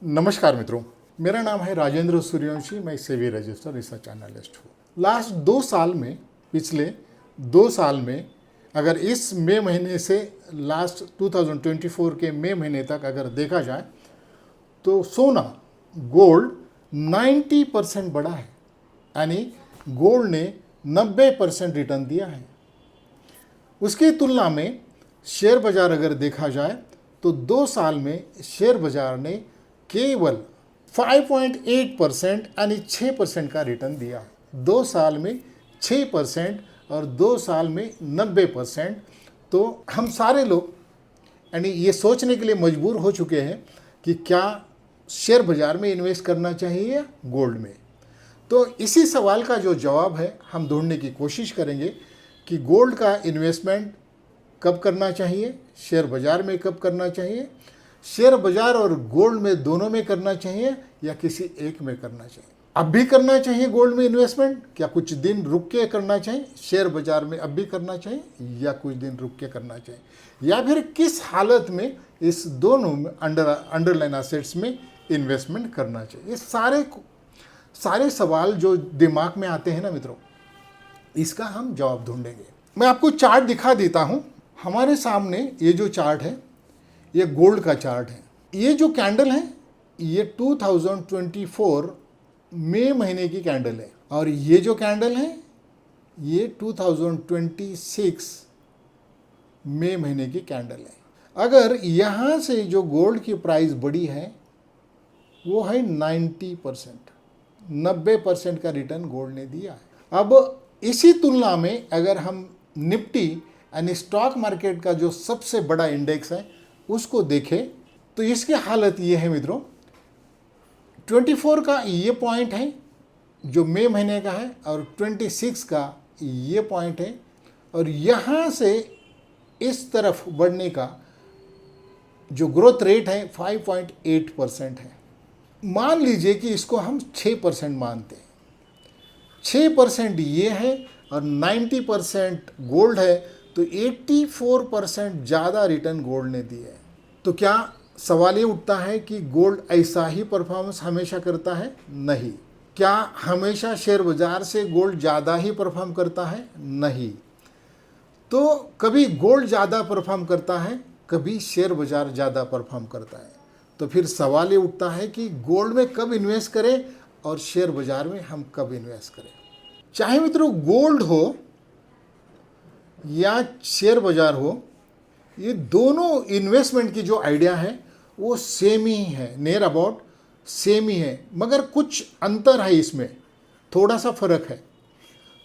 नमस्कार मित्रों, मेरा नाम है राजेंद्र सूर्यवंशी। मैं सेवी रजिस्टर रिसर्च एनालिस्ट हूँ। लास्ट 2 साल में, पिछले 2 साल में, अगर इस मई महीने से लास्ट 2024 के मई महीने तक अगर देखा जाए तो सोना, गोल्ड 90% बढ़ा है, यानी गोल्ड ने 90% रिटर्न दिया है। उसकी तुलना में शेयर बाज़ार अगर देखा जाए तो 2 साल में शेयर बाज़ार ने केवल 5.8% यानी 6% का रिटर्न दिया है। 2 साल में 6% और 2 साल में 90%। तो हम सारे लोग यानी ये सोचने के लिए मजबूर हो चुके हैं कि क्या शेयर बाज़ार में इन्वेस्ट करना चाहिए या गोल्ड में। तो इसी सवाल का जो जवाब है हम ढूंढने की कोशिश करेंगे कि गोल्ड का इन्वेस्टमेंट कब करना चाहिए, शेयर बाज़ार में कब करना चाहिए, शेयर बाज़ार और गोल्ड में दोनों में करना चाहिए या किसी एक में करना चाहिए। अब भी करना चाहिए गोल्ड में इन्वेस्टमेंट, क्या कुछ दिन रुक के करना चाहिए, शेयर बाज़ार में अब भी करना चाहिए या कुछ दिन रुक के करना चाहिए, या फिर किस हालत में इस दोनों में अंडरलाइन एसेट्स में इन्वेस्टमेंट करना चाहिए। ये सारे सवाल जो दिमाग में आते हैं ना मित्रों, इसका हम जवाब ढूंढेंगे। मैं आपको चार्ट दिखा देता हूँ। हमारे सामने ये जो चार्ट है ये गोल्ड का चार्ट है। ये जो कैंडल है ये 2024 मई महीने की कैंडल है और ये जो कैंडल है ये 2026 मई महीने की कैंडल है। अगर यहाँ से जो गोल्ड की प्राइस बढ़ी है वो है 90%, 90% का रिटर्न गोल्ड ने दिया है। अब इसी तुलना में अगर हम निफ्टी यानी स्टॉक मार्केट का जो सबसे बड़ा इंडेक्स है उसको देखें तो इसकी हालत ये है मित्रों। 24 का ये पॉइंट है जो मई महीने का है और 26 का ये पॉइंट है और यहाँ से इस तरफ बढ़ने का जो ग्रोथ रेट है 5.8% है। मान लीजिए कि इसको हम 6% मानते हैं। 6% ये है और 90% गोल्ड है, तो 84% ज़्यादा रिटर्न गोल्ड ने दिए है। तो क्या सवाल ये उठता है कि गोल्ड ऐसा ही परफॉर्मेंस हमेशा करता है? नहीं। क्या हमेशा शेयर बाज़ार से गोल्ड ज़्यादा ही परफॉर्म करता है? नहीं। तो कभी गोल्ड ज़्यादा परफॉर्म करता है, कभी शेयर बाज़ार ज़्यादा परफॉर्म करता है। तो फिर सवाल ये उठता है कि गोल्ड में कब इन्वेस्ट करें और शेयर बाज़ार में हम कब इन्वेस्ट करें। चाहे मित्रों गोल्ड हो या शेयर बाज़ार हो, ये दोनों इन्वेस्टमेंट की जो आइडिया है वो सेम ही है, नियर अबाउट सेम ही है, मगर कुछ अंतर है इसमें, थोड़ा सा फ़र्क है।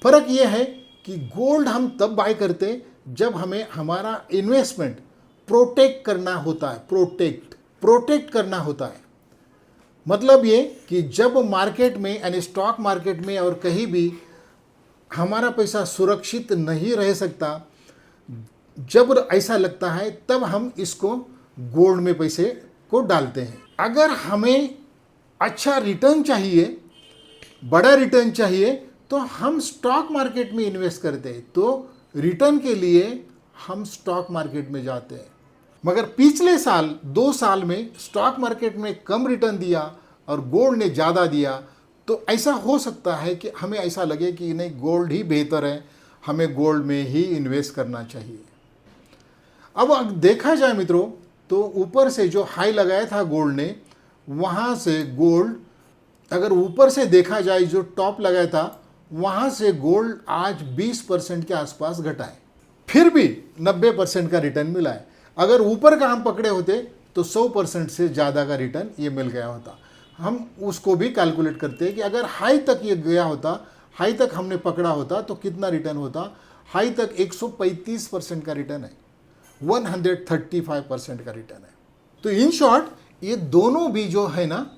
फ़र्क ये है कि गोल्ड हम तब बाय करते जब हमें हमारा इन्वेस्टमेंट प्रोटेक्ट करना होता है। प्रोटेक्ट करना होता है मतलब ये कि जब मार्केट में यानी स्टॉक मार्केट में और कहीं भी हमारा पैसा सुरक्षित नहीं रह सकता, जब ऐसा लगता है तब हम इसको गोल्ड में पैसे को डालते हैं। अगर हमें अच्छा रिटर्न चाहिए, बड़ा रिटर्न चाहिए, तो हम स्टॉक मार्केट में इन्वेस्ट करते हैं। तो रिटर्न के लिए हम स्टॉक मार्केट में जाते हैं। मगर पिछले साल 2 साल में स्टॉक मार्केट में कम रिटर्न दिया और गोल्ड ने ज़्यादा दिया, तो ऐसा हो सकता है कि हमें ऐसा लगे कि नहीं, गोल्ड ही बेहतर है, हमें गोल्ड में ही इन्वेस्ट करना चाहिए। अब देखा जाए मित्रों तो ऊपर से जो हाई लगाया था गोल्ड ने, वहाँ से गोल्ड अगर ऊपर से देखा जाए जो टॉप लगाया था वहाँ से गोल्ड आज 20% के आसपास घटा है, फिर भी 90% का रिटर्न मिला है। अगर ऊपर का हम पकड़े होते तो 100% से ज़्यादा का रिटर्न ये मिल गया होता। हम उसको भी कैलकुलेट करते हैं कि अगर हाई तक ये गया होता, हाई तक हमने पकड़ा होता तो कितना रिटर्न होता। हाई तक 135% का रिटर्न है, 135% का रिटर्न है। तो इन शॉर्ट ये दोनों भी जो है ना,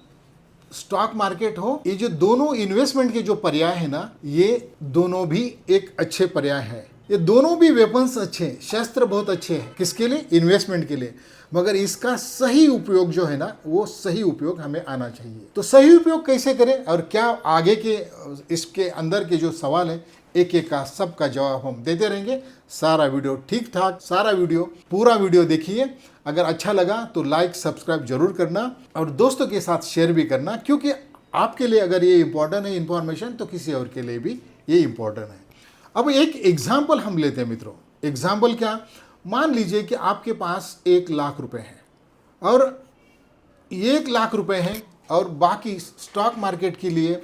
स्टॉक मार्केट हो, ये जो दोनों इन्वेस्टमेंट के जो पर्याय है ना, ये दोनों भी एक अच्छे पर्याय है। ये दोनों भी वेपन्स अच्छे हैं, शस्त्र बहुत अच्छे हैं, किसके लिए? इन्वेस्टमेंट के लिए। मगर इसका सही उपयोग जो है ना, वो सही उपयोग हमें आना चाहिए। तो सही उपयोग कैसे करें और क्या आगे के इसके अंदर के जो सवाल है, एक एक का सबका जवाब हम देते रहेंगे। सारा वीडियो ठीक ठाक, सारा वीडियो पूरा वीडियो देखिए। अगर अच्छा लगा तो लाइक सब्सक्राइब जरूर करना और दोस्तों के साथ शेयर भी करना, क्योंकि आपके लिए अगर ये इम्पोर्टेंट है इन्फॉर्मेशन, तो किसी और के लिए भी ये इम्पोर्टेंट है। अब एक एग्जाम्पल हम लेते हैं मित्रों। एग्जाम्पल क्या? मान लीजिए कि आपके पास 1 लाख रुपए हैं और 1 लाख रुपए हैं और बाकी स्टॉक मार्केट के लिए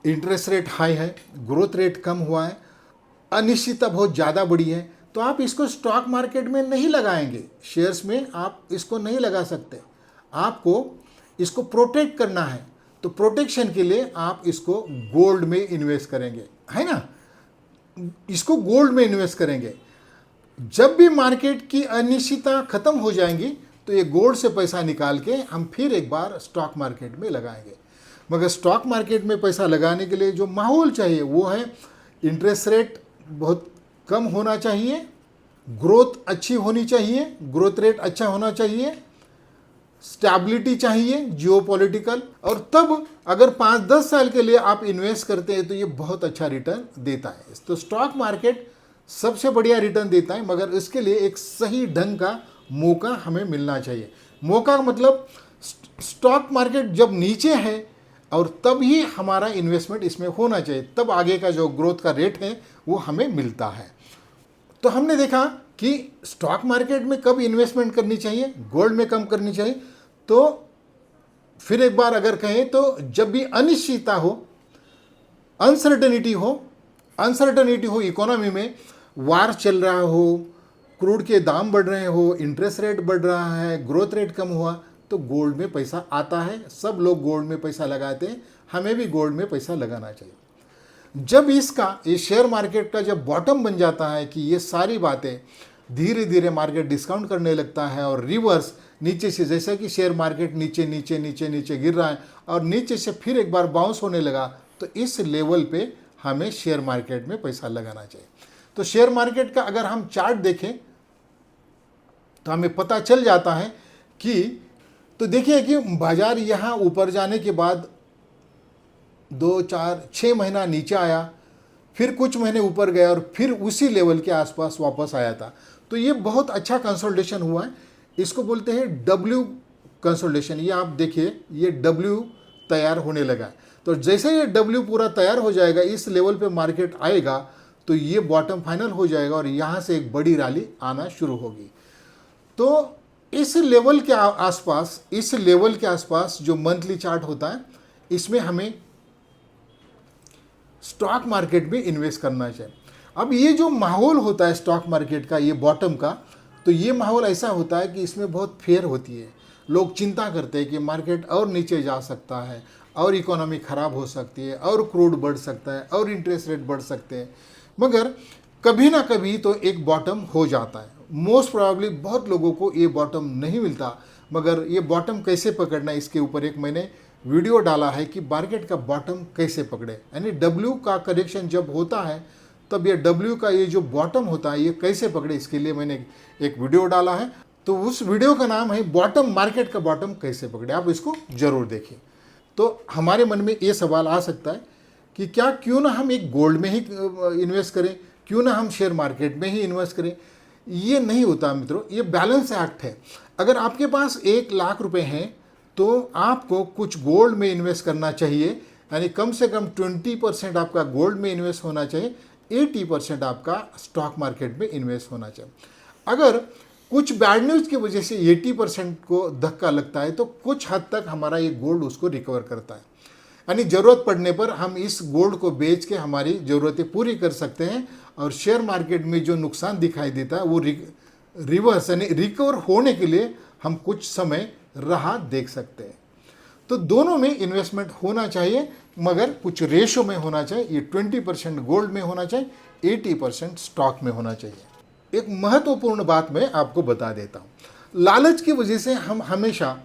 इंटरेस्ट रेट हाई है, ग्रोथ रेट कम हुआ है, अनिश्चितता बहुत ज़्यादा बड़ी है, तो आप इसको स्टॉक मार्केट में नहीं लगाएंगे, शेयर्स में आप इसको नहीं लगा सकते। आपको इसको प्रोटेक्ट करना है, तो प्रोटेक्शन के लिए आप इसको गोल्ड में इन्वेस्ट करेंगे, है ना? इसको गोल्ड में इन्वेस्ट करेंगे। जब भी मार्केट की अनिश्चितता खत्म हो जाएंगी तो ये गोल्ड से पैसा निकाल के हम फिर एक बार स्टॉक मार्केट में लगाएंगे। मगर स्टॉक मार्केट में पैसा लगाने के लिए जो माहौल चाहिए वो है, इंटरेस्ट रेट बहुत कम होना चाहिए, ग्रोथ अच्छी होनी चाहिए, ग्रोथ रेट अच्छा होना चाहिए, स्टेबिलिटी चाहिए जियोपॉलिटिकल, और तब अगर 5-10 साल के लिए आप इन्वेस्ट करते हैं तो ये बहुत अच्छा रिटर्न देता है। तो स्टॉक मार्केट सबसे बढ़िया रिटर्न देता है, मगर इसके लिए एक सही ढंग का मौका हमें मिलना चाहिए। मौका मतलब स्टॉक मार्केट जब नीचे है और तब ही हमारा इन्वेस्टमेंट इसमें होना चाहिए, तब आगे का जो ग्रोथ का रेट है वो हमें मिलता है। तो हमने देखा कि स्टॉक मार्केट में कब इन्वेस्टमेंट करनी चाहिए, गोल्ड में कम करनी चाहिए। तो फिर एक बार अगर कहें तो जब भी अनिश्चितता हो, अनसर्टेनिटी हो इकोनॉमी में, वार चल रहा हो, क्रूड के दाम बढ़ रहे हो, इंटरेस्ट रेट बढ़ रहा है, ग्रोथ रेट कम हुआ, तो गोल्ड में पैसा आता है। सब लोग गोल्ड में पैसा लगाते हैं, हमें भी गोल्ड में पैसा लगाना चाहिए। जब ये शेयर मार्केट का जब बॉटम बन जाता है कि ये सारी बातें धीरे धीरे मार्केट डिस्काउंट करने लगता है और रिवर्स नीचे से, जैसे कि शेयर मार्केट नीचे नीचे नीचे नीचे गिर रहा है और नीचे से फिर एक बार बाउंस होने लगा, तो इस लेवल पे हमें शेयर मार्केट में पैसा लगाना चाहिए। तो शेयर मार्केट का अगर हम चार्ट देखें तो हमें पता चल जाता है कि, तो देखिए कि बाजार यहाँ ऊपर जाने के बाद 2-4-6 महीना नीचे आया, फिर कुछ महीने ऊपर गया और फिर उसी लेवल के आसपास वापस आया था। तो ये बहुत अच्छा कंसोलिडेशन हुआ है, इसको बोलते हैं डब्ल्यू कंसोलिडेशन। ये आप देखिए, ये डब्ल्यू तैयार होने लगा है। तो जैसे ये डब्ल्यू पूरा तैयार हो जाएगा, इस लेवल पे मार्केट आएगा, तो ये बॉटम फाइनल हो जाएगा और यहाँ से एक बड़ी रैली आना शुरू होगी। तो इस लेवल के आसपास जो मंथली चार्ट होता है, इसमें हमें स्टॉक मार्केट में इन्वेस्ट करना चाहिए। अब ये जो माहौल होता है स्टॉक मार्केट का, ये बॉटम का, तो ये माहौल ऐसा होता है कि इसमें बहुत फेयर होती है। लोग चिंता करते हैं कि मार्केट और नीचे जा सकता है और इकोनॉमी ख़राब हो सकती है और क्रूड बढ़ सकता है और इंटरेस्ट रेट बढ़ सकते हैं, मगर कभी ना कभी तो एक बॉटम हो जाता है। मोस्ट प्रोबेबली बहुत लोगों को ये बॉटम नहीं मिलता, मगर ये बॉटम कैसे पकड़ना, इसके ऊपर एक मैंने वीडियो डाला है कि मार्केट का बॉटम कैसे पकड़े। यानी डब्ल्यू का करेक्शन जब होता है तब ये डब्ल्यू का ये जो बॉटम होता है ये कैसे पकड़े, इसके लिए मैंने एक वीडियो डाला है। तो उस वीडियो का नाम है बॉटम, मार्केट का बॉटम कैसे पकड़े, आप इसको जरूर देखिए। तो हमारे मन में ये सवाल आ सकता है कि क्या, क्यों ना हम एक गोल्ड में ही इन्वेस्ट करें, क्यों ना हम शेयर मार्केट में ही इन्वेस्ट करें। ये नहीं होता मित्रों, ये बैलेंस एक्ट है। अगर आपके पास 1 लाख रुपए हैं तो आपको कुछ गोल्ड में इन्वेस्ट करना चाहिए, यानी कम से कम 20% आपका गोल्ड में इन्वेस्ट होना चाहिए, 80% आपका स्टॉक मार्केट में इन्वेस्ट होना चाहिए। अगर कुछ बैड न्यूज़ की वजह से 80% को धक्का लगता है तो कुछ हद तक हमारा ये गोल्ड उसको रिकवर करता है, यानी ज़रूरत पड़ने पर हम इस गोल्ड को बेच के हमारी ज़रूरतें पूरी कर सकते हैं और शेयर मार्केट में जो नुकसान दिखाई देता है वो रिवर्स यानी रिकवर होने के लिए हम कुछ समय राह देख सकते हैं। तो दोनों में इन्वेस्टमेंट होना चाहिए, मगर कुछ रेशो में होना चाहिए। ये 20% गोल्ड में होना चाहिए, 80% स्टॉक में होना चाहिए। एक महत्वपूर्ण बात मैं आपको बता देता हूँ। लालच की वजह से हम हमेशा,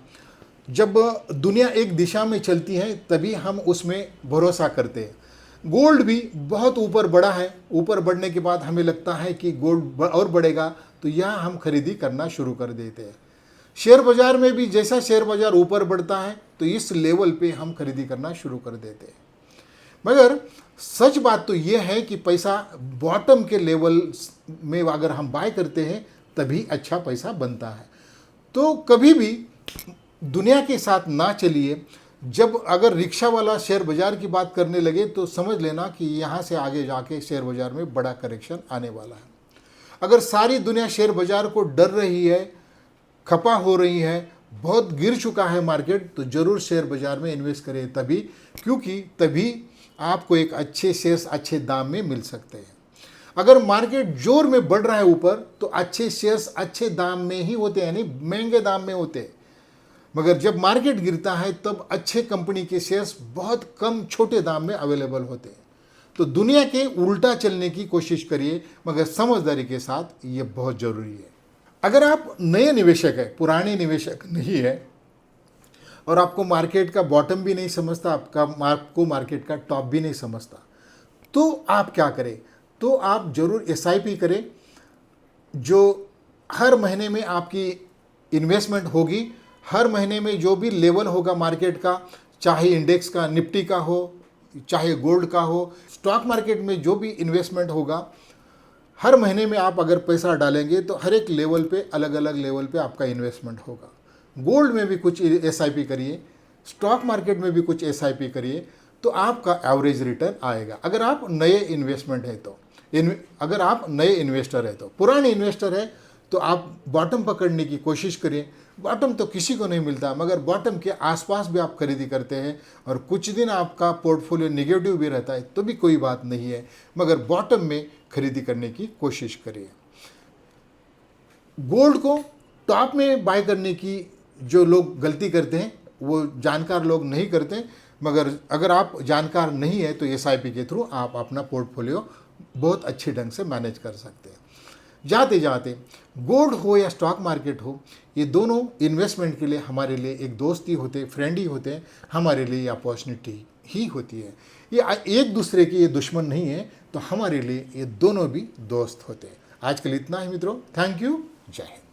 जब दुनिया एक दिशा में चलती है तभी हम उसमें भरोसा करते हैं। गोल्ड भी बहुत ऊपर बढ़ा है, ऊपर बढ़ने के बाद हमें लगता है कि गोल्ड और बढ़ेगा, तो यहाँ हम खरीदी करना शुरू कर देते हैं। शेयर बाजार में भी जैसा शेयर बाजार ऊपर बढ़ता है तो इस लेवल पे हम खरीदी करना शुरू कर देते हैं। मगर सच बात तो यह है कि पैसा बॉटम के लेवल में अगर हम बाय करते हैं तभी अच्छा पैसा बनता है। तो कभी भी दुनिया के साथ ना चलिए। जब अगर रिक्शा वाला शेयर बाजार की बात करने लगे तो समझ लेना कि यहाँ से आगे जाके शेयर बाजार में बड़ा करेक्शन आने वाला है। अगर सारी दुनिया शेयर बाजार को डर रही है, खपा हो रही है, बहुत गिर चुका है मार्केट, तो ज़रूर शेयर बाजार में इन्वेस्ट करें तभी, क्योंकि तभी आपको एक अच्छे शेयर्स अच्छे दाम में मिल सकते हैं। अगर मार्केट जोर में बढ़ रहा है ऊपर तो अच्छे शेयर्स अच्छे दाम में ही होते हैं, यानी महंगे दाम में होते हैं। मगर जब मार्केट गिरता है तब अच्छे कंपनी के शेयर्स बहुत कम छोटे दाम में अवेलेबल होते हैं। तो दुनिया के उल्टा चलने की कोशिश करिए, मगर समझदारी के साथ, ये बहुत ज़रूरी है। अगर आप नए निवेशक हैं, पुराने निवेशक नहीं है, और आपको मार्केट का बॉटम भी नहीं समझता, आपको मार्केट का टॉप भी नहीं समझता, तो आप क्या करें? तो आप ज़रूर SIP करें, जो हर महीने में आपकी इन्वेस्टमेंट होगी। हर महीने में जो भी लेवल होगा मार्केट का, चाहे इंडेक्स का, निफ्टी का हो, चाहे गोल्ड का हो, स्टॉक मार्केट में जो भी इन्वेस्टमेंट होगा, हर महीने में आप अगर पैसा डालेंगे तो हर एक लेवल पे, अलग अलग लेवल पे आपका इन्वेस्टमेंट होगा। गोल्ड में भी कुछ SIP करिए, स्टॉक मार्केट में भी कुछ SIP करिए, तो आपका एवरेज रिटर्न आएगा। अगर आप नए इन्वेस्टमेंट है तो अगर आप नए इन्वेस्टर है, तो पुराने इन्वेस्टर है तो आप बॉटम पकड़ने की कोशिश करिए। बॉटम तो किसी को नहीं मिलता, मगर बॉटम के आसपास भी आप खरीदी करते हैं और कुछ दिन आपका पोर्टफोलियो निगेटिव भी रहता है तो भी कोई बात नहीं है, मगर बॉटम में खरीदी करने की कोशिश करिए। गोल्ड को टॉप में बाय करने की जो लोग गलती करते हैं वो जानकार लोग नहीं करते, मगर अगर आप जानकार नहीं है तो SIP के थ्रू आप अपना पोर्टफोलियो बहुत अच्छे ढंग से मैनेज कर सकते हैं। जाते जाते गोल्ड हो या स्टॉक मार्केट हो, ये दोनों इन्वेस्टमेंट के लिए हमारे लिए एक दोस्त ही होते, फ्रेंड ही होते हैं, हमारे लिए अपॉर्चुनिटी ही होती है। ये एक दूसरे के ये दुश्मन नहीं है, तो हमारे लिए ये दोनों भी दोस्त होते हैं। आज के लिए इतना ही मित्रों, थैंक यू, जय हिंद।